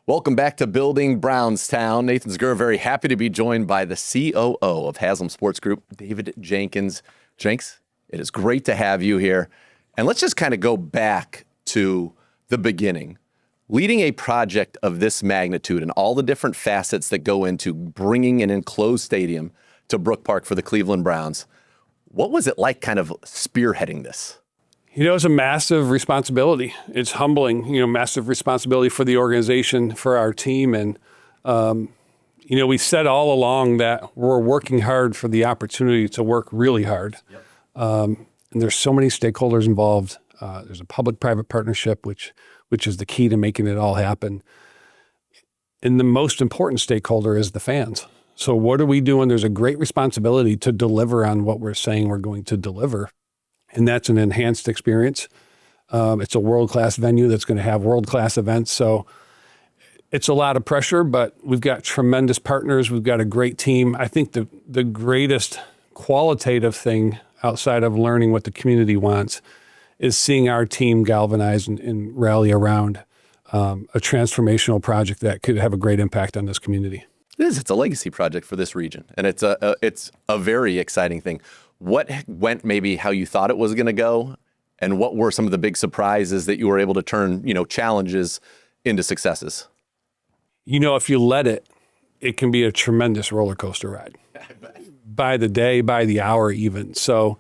Welcome back to Building Brownstown. Nathan Zgur, very happy to be joined by the COO of Haslam Sports Group, David Jenkins. Jenks, it is great to have you here. And let's just kind of go back to the beginning. Leading a project of this magnitude and all the different facets that go into bringing an enclosed stadium to Brook Park for the Cleveland Browns. What was it like kind of spearheading this? It's a massive responsibility. It's humbling, massive responsibility for the organization, for our team. And, we said all along that we're working hard for the opportunity to work really hard. Yep. And there's so many stakeholders involved. There's a public-private partnership, which is the key to making it all happen. And the most important stakeholder is the fans. So what are we doing? There's a great responsibility to deliver on what we're saying we're going to deliver. And that's an enhanced experience. It's a world-class venue that's going to have world-class events. So it's a lot of pressure, but we've got tremendous partners. We've got a great team. I think the greatest qualitative thing outside of learning what the community wants is seeing our team galvanize and rally around a transformational project that could have a great impact on this community. It is. It's a legacy project for this region, and it's a very exciting thing. What went maybe how you thought it was going to go, and what were some of the big surprises that you were able to turn, challenges into successes? If you let it, it can be a tremendous roller coaster ride. By the day, by the hour even. So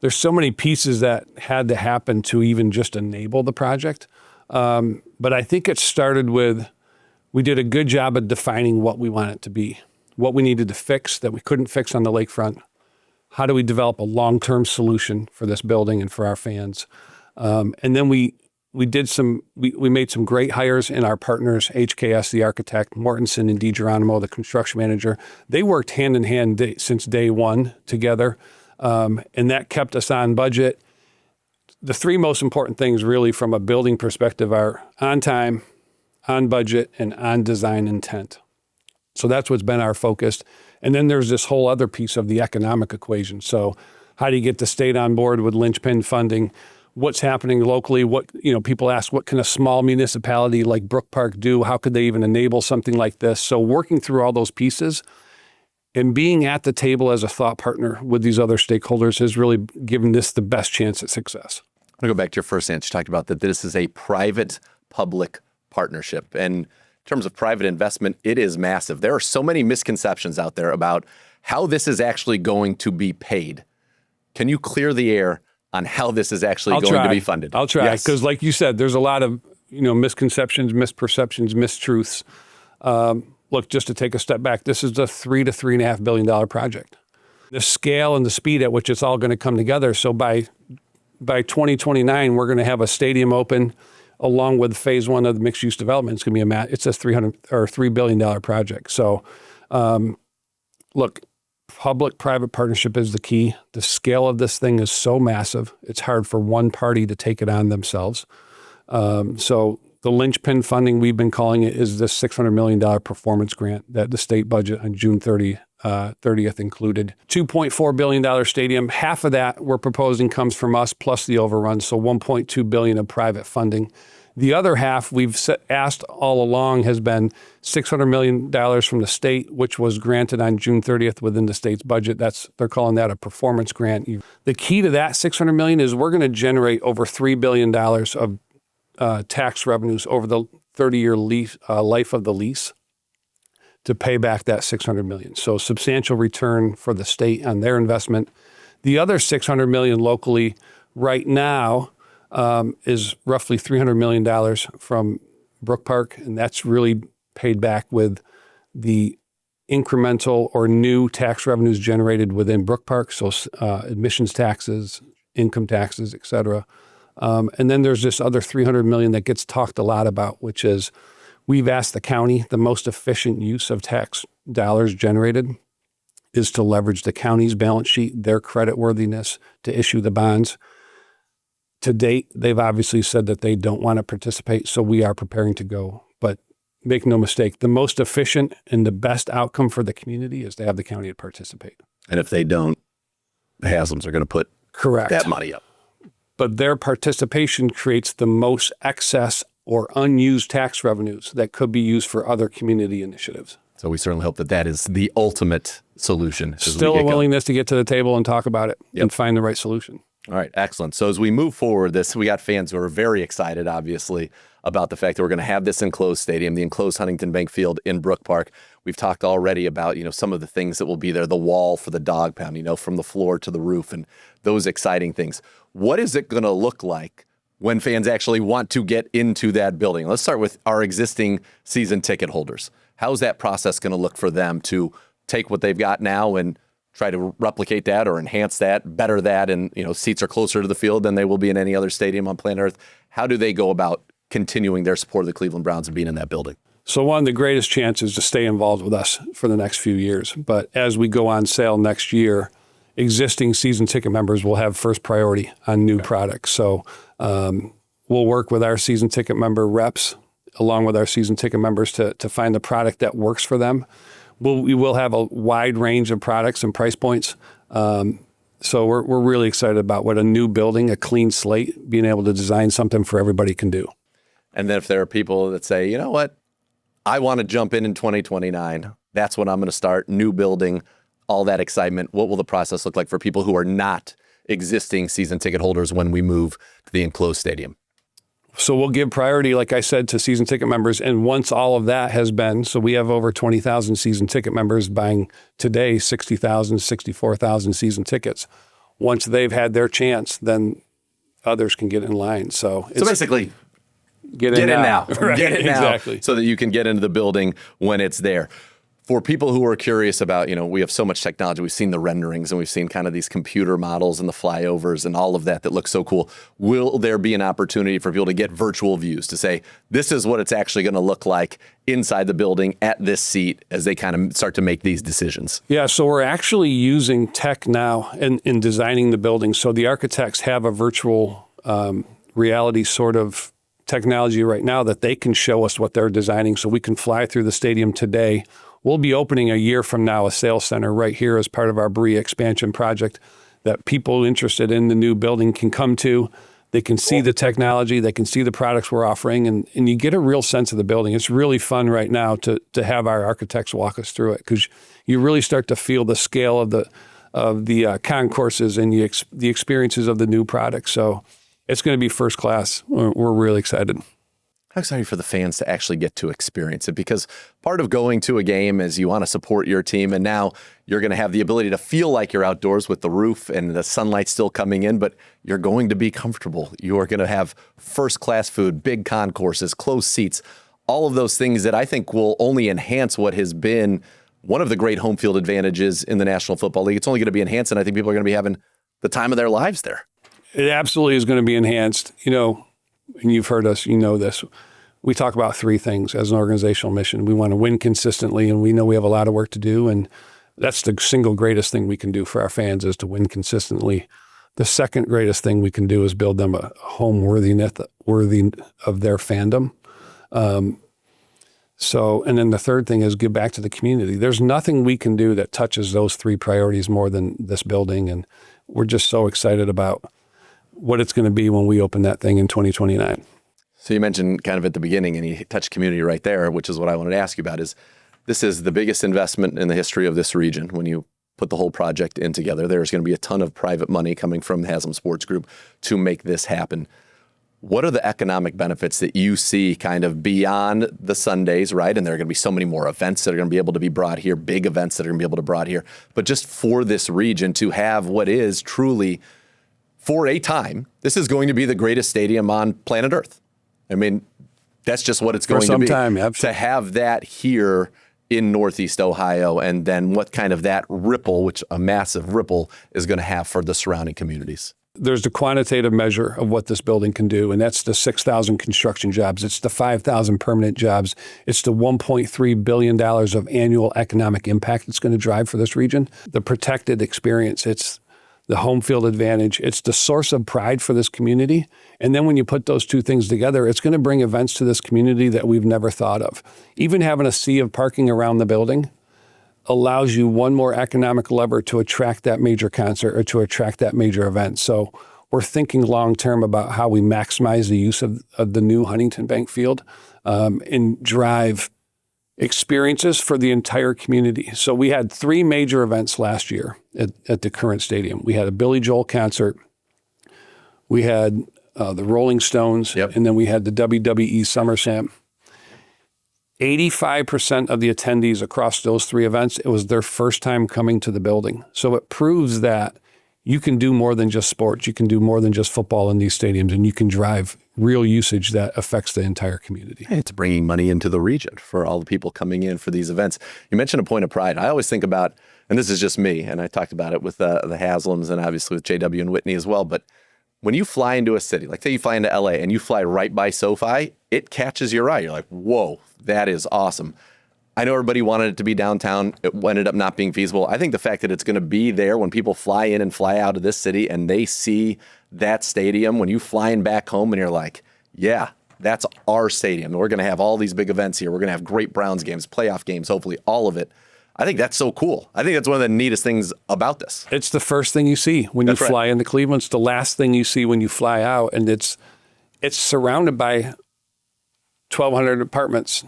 there's so many pieces that had to happen to even just enable the project. But I think it started with, we did a good job of defining what we want it to be, what we needed to fix that we couldn't fix on the lakefront. How do we develop a long-term solution for this building and for our fans? And then we made some great hires in our partners, HKS, the architect, Mortensen and DiGeronimo, the construction manager. They worked hand in hand since day one together, and that kept us on budget. The three most important things really from a building perspective are on time, on budget, and on design intent. So that's what's been our focus. And then there's this whole other piece of the economic equation. So how do you get the state on board with linchpin funding? What's happening locally? People ask, what can a small municipality like Brook Park do? How could they even enable something like this? So working through all those pieces and being at the table as a thought partner with these other stakeholders has really given this the best chance at success. I'm going to go back to your first answer. You talked about that this is a private-public partnership. And in terms of private investment, it is massive. There are so many misconceptions out there about how this is actually going to be paid. Can you clear the air on how this is actually going to be funded? I'll try, because like you said, there's a lot of misconceptions, misperceptions, mistruths. Look, just to take a step back, this is a $3 to $3.5 billion project. The scale and the speed at which it's all going to come together. So by 2029, we're going to have a stadium open along with phase one of the mixed-use development. It's going to be it's a $3 billion project. So, look, public-private partnership is the key. The scale of this thing is so massive, it's hard for one party to take it on themselves. So the linchpin funding, we've been calling it, is this $600 million performance grant that the state budget on June 30th included. $2.4 billion stadium. Half of that we're proposing comes from us plus the overrun, so $1.2 billion of private funding. The other half we've asked all along has been $600 million from the state, which was granted on June 30th within the state's budget. They're calling that a performance grant. The key to that $600 million is we're going to generate over $3 billion of tax revenues over the 30-year life of the lease to pay back that $600 million. So substantial return for the state on their investment. The other $600 million locally right now is roughly $300 million from Brook Park, and that's really paid back with the incremental or new tax revenues generated within Brook Park, so admissions taxes, income taxes, et cetera. And then there's this other $300 million that gets talked a lot about, which is we've asked the county, the most efficient use of tax dollars generated is to leverage the county's balance sheet, their creditworthiness to issue the bonds. To date, they've obviously said that they don't want to participate, so we are preparing to go. But make no mistake, the most efficient and the best outcome for the community is to have the county participate. And if they don't, the Haslams are going to put that money up. But their participation creates the most excess or unused tax revenues that could be used for other community initiatives. So we certainly hope that that is the ultimate solution. Still a willingness to get to the table and talk about it and find the right solution. All right, excellent. So as we move forward, we got fans who are very excited, obviously, about the fact that we're going to have this enclosed stadium, the enclosed Huntington Bank Field in Brook Park. We've talked already about, some of the things that will be there, the wall for the dog pound, from the floor to the roof, and those exciting things. What is it going to look like when fans actually want to get into that building? Let's start with our existing season ticket holders. How's that process going to look for them to take what they've got now and try to replicate that or enhance that, better that, and seats are closer to the field than they will be in any other stadium on planet Earth? How do they go about continuing their support of the Cleveland Browns and being in that building? So one of the greatest chances to stay involved with us for the next few years. But as we go on sale next year, existing season ticket members will have first priority on new products. So we'll work with our season ticket member reps along with our season ticket members to find the product that works for them. We will have a wide range of products and price points. So we're really excited about what a new building, a clean slate, being able to design something for everybody can do. And then if there are people that say, you know what, I want to jump in 2029, that's when I'm going to start, new building, all that excitement. What will the process look like for people who are not existing season ticket holders when we move to the enclosed stadium? So we'll give priority, like I said, to season ticket members. And once all of that has been, so we have over 20,000 season ticket members buying today 60,000, 64,000 season tickets. Once they've had their chance, then others can get in line. So basically, get in now. Right, get in now, exactly. So that you can get into the building when it's there. For people who are curious about, we have so much technology. We've seen the renderings and we've seen kind of these computer models and the flyovers and all of that looks so cool. Will there be an opportunity for people to get virtual views to say, this is what it's actually going to look like inside the building at this seat as they kind of start to make these decisions? Yeah, so we're actually using tech now in designing the building. So the architects have a virtual reality sort of technology right now that they can show us what they're designing so we can fly through the stadium today. We'll be opening a year from now a sales center right here as part of our Bree expansion project that people interested in the new building can come to. They can see the technology, they can see the products we're offering, and you get a real sense of the building. It's really fun right now to have our architects walk us through it because you really start to feel the scale of the concourses and the experiences of the new product. So it's going to be first class. We're really excited. How excited for the fans to actually get to experience it? Because part of going to a game is you want to support your team, and now you're going to have the ability to feel like you're outdoors with the roof and the sunlight still coming in, but you're going to be comfortable. You are going to have first-class food, big concourses, closed seats, all of those things that I think will only enhance what has been one of the great home field advantages in the National Football League. It's only going to be enhanced, and I think people are going to be having the time of their lives there. It absolutely is going to be enhanced. And you've heard us, this. We talk about three things as an organizational mission. We want to win consistently, and we know we have a lot of work to do, and that's the single greatest thing we can do for our fans is to win consistently. The second greatest thing we can do is build them a home worthy of their fandom. And then the third thing is give back to the community. There's nothing we can do that touches those three priorities more than this building, and we're just so excited about what it's going to be when we open that thing in 2029. So you mentioned kind of at the beginning, and you touched community right there, which is what I wanted to ask you about, is this is the biggest investment in the history of this region. When you put the whole project in together, there's going to be a ton of private money coming from Haslam Sports Group to make this happen. What are the economic benefits that you see kind of beyond the Sundays, right? And there are going to be so many more events that are going to be able to be brought here, big events that are going to be able to be brought here. But just for this region to have what is truly, for a time, this is going to be the greatest stadium on planet Earth. I mean, that's just what it's going to be. Time, absolutely. To have that here in Northeast Ohio, and then what kind of that ripple, which a massive ripple, is going to have for the surrounding communities. There's the quantitative measure of what this building can do, and that's the 6,000 construction jobs. It's the 5,000 permanent jobs. It's the $1.3 billion of annual economic impact it's going to drive for this region. The protected experience, it's the home field advantage. It's the source of pride for this community. And then when you put those two things together, it's going to bring events to this community that we've never thought of. Even having a sea of parking around the building allows you one more economic lever to attract that major concert or to attract that major event. So we're thinking long-term about how we maximize the use of the new Huntington Bank Field and drive experiences for the entire community. So we had 3 major events last year at the current stadium. We had a Billy Joel concert, we had the Rolling Stones, and then we had the WWE SummerSlam. 85% of the attendees across those 3 events, it was their first time coming to the building. So it proves that you can do more than just sports. You can do more than just football in these stadiums, and you can drive real usage that affects the entire community. It's bringing money into the region for all the people coming in for these events. You mentioned a point of pride. I always think about, and this is just me, and I talked about it with the Haslams and obviously with JW and Whitney as well, but when you fly into a city, like say you fly into LA and you fly right by SoFi, it catches your eye. You're like, whoa, that is awesome. I know everybody wanted it to be downtown. It ended up not being feasible. I think the fact that it's going to be there when people fly in and fly out of this city and they see that stadium, when you flying back home and you're like, yeah, that's our stadium. We're going to have all these big events here. We're going to have great Browns games, playoff games, hopefully all of it. I think that's so cool. I think that's one of the neatest things about this. It's the first thing you see when you fly into Cleveland. It's the last thing you see when you fly out. And it's surrounded by 1,200 apartments,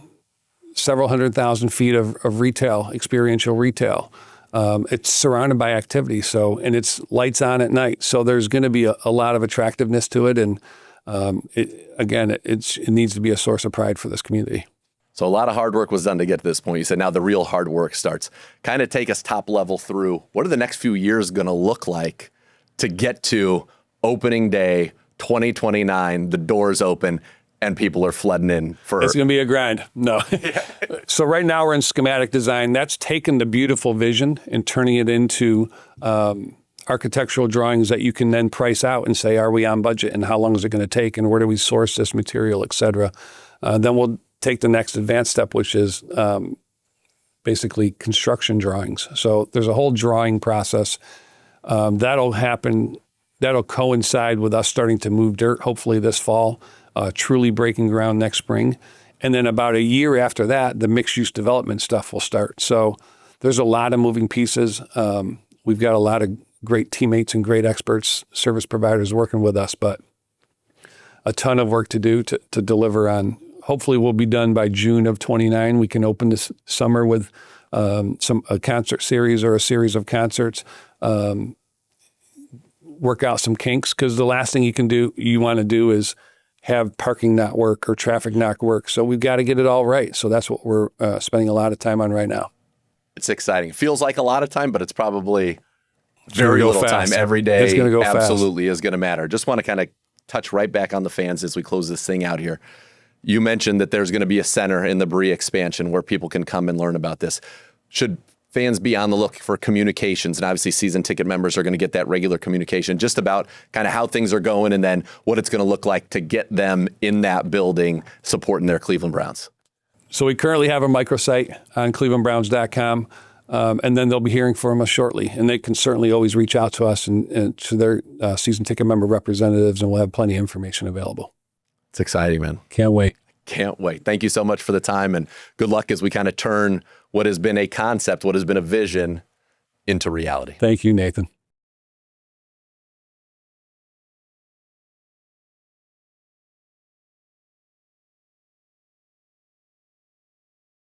several 100,000 feet of retail, experiential retail. It's surrounded by activity. And it's lights on at night. So there's going to be a lot of attractiveness to it. And it needs to be a source of pride for this community. So a lot of hard work was done to get to this point. You said now the real hard work starts. Kind of take us top level through what are the next few years going to look like to get to opening day 2029, the doors open, and people are flooding in for... It's going to be a grind. No. So right now we're in schematic design. That's taken the beautiful vision and turning it into architectural drawings that you can then price out and say, are we on budget and how long is it going to take and where do we source this material, et cetera. Then we'll take the next advanced step, which is basically construction drawings. So there's a whole drawing process that'll happen. That'll coincide with us starting to move dirt, hopefully this fall, truly breaking ground next spring. And then about a year after that, the mixed-use development stuff will start. So there's a lot of moving pieces. We've got a lot of great teammates and great experts, service providers working with us, but a ton of work to do to deliver on. Hopefully we'll be done by June of 29. We can open this summer with a concert series or a series of concerts, work out some kinks, because the last thing you want to do is have parking not work or traffic not work. So we've got to get it all right. So that's what we're spending a lot of time on right now. It's exciting. It feels like a lot of time, but it's probably very little time every day. It's going to go absolutely fast. Is going to matter. Just want to kind of touch right back on the fans as we close this thing out here. You mentioned that there's going to be a center in the Bree expansion where people can come and learn about this. Should fans be on the look for communications? And obviously season ticket members are going to get that regular communication just about kind of how things are going and then what it's going to look like to get them in that building supporting their Cleveland Browns. So we currently have a microsite on clevelandbrowns.com, and then they'll be hearing from us shortly. And they can certainly always reach out to us and to their season ticket member representatives, and we'll have plenty of information available. It's exciting, man. Can't wait. Can't wait. Thank you so much for the time, and good luck as we kind of turn what has been a concept, what has been a vision, into reality. Thank you, Nathan.